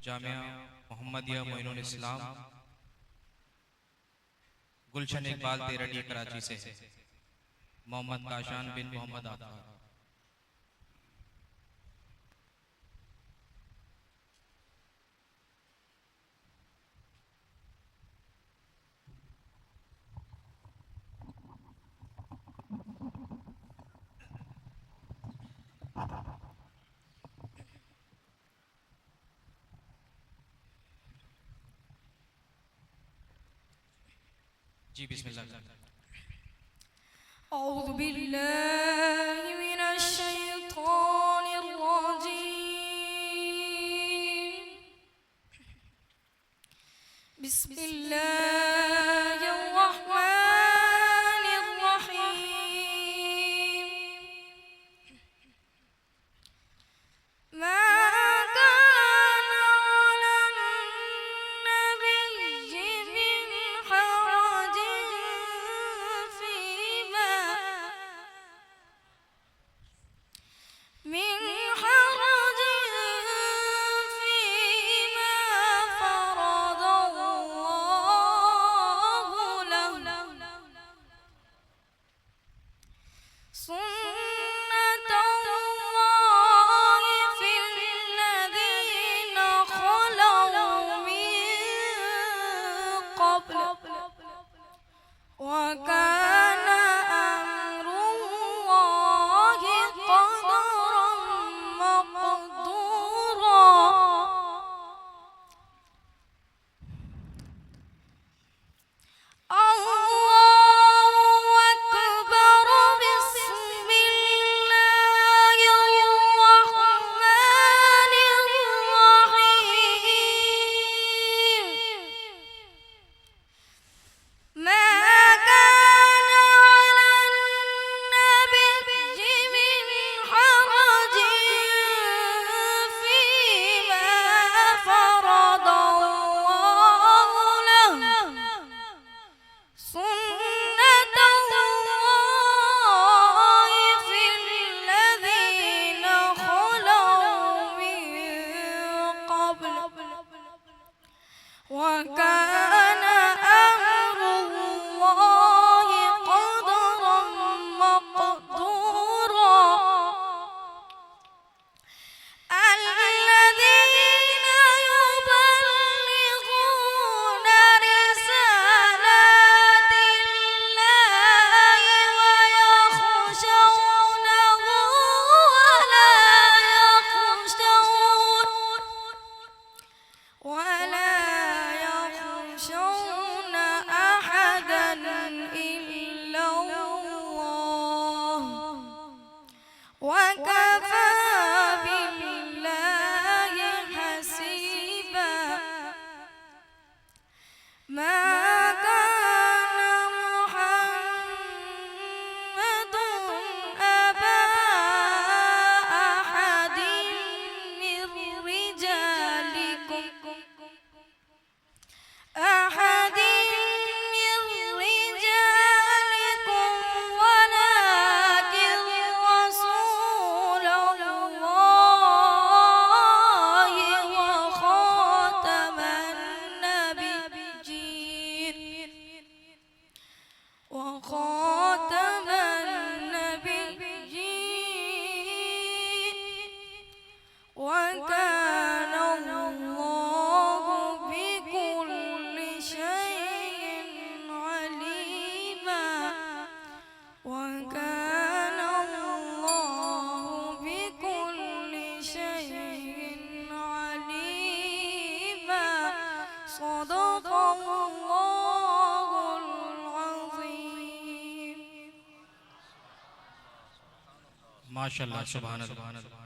जामिया मोहम्मदिया मोइनुल इस्लाम गुलशन इकबाल तेरडी कराची से है। मोहम्मद काशान बिन मोहम्मद आफाक। जी बिस्मिल्लाह। औज़ु बिल्लाहि मिनश शैतानिर रजीम। बिस्मिल्लाहिर रहमानिर रहीम। मा काना अलन नबिय्यि मिन हरजिन फीमा फरदल्लाहु लहु सुन्नतल्लाहि फिल्लज़ीना खलौ मिन क़ब्ल وكان أمر الله قدرا مقدورا الله أكبر بسم الله الرحمن الرحيم ما كان على النبي من حرج فيما فرض الله له سنة الله في الذين خلوا من قبل وكان أمر الله قدرا مقدورا الذين يبلغون رسالات الله ويخشونه ولا يخشون أحدا إلا الله وكفى بالله حسيبا ما كان محمد أبا أحد من رجالكم ولكن رسول الله وخاتم النبيين وكان الله بكل شيء عليما وكان الله بكل شيء عليما صدق الله العظيم। माशाल्लाह सुभान अल्लाह।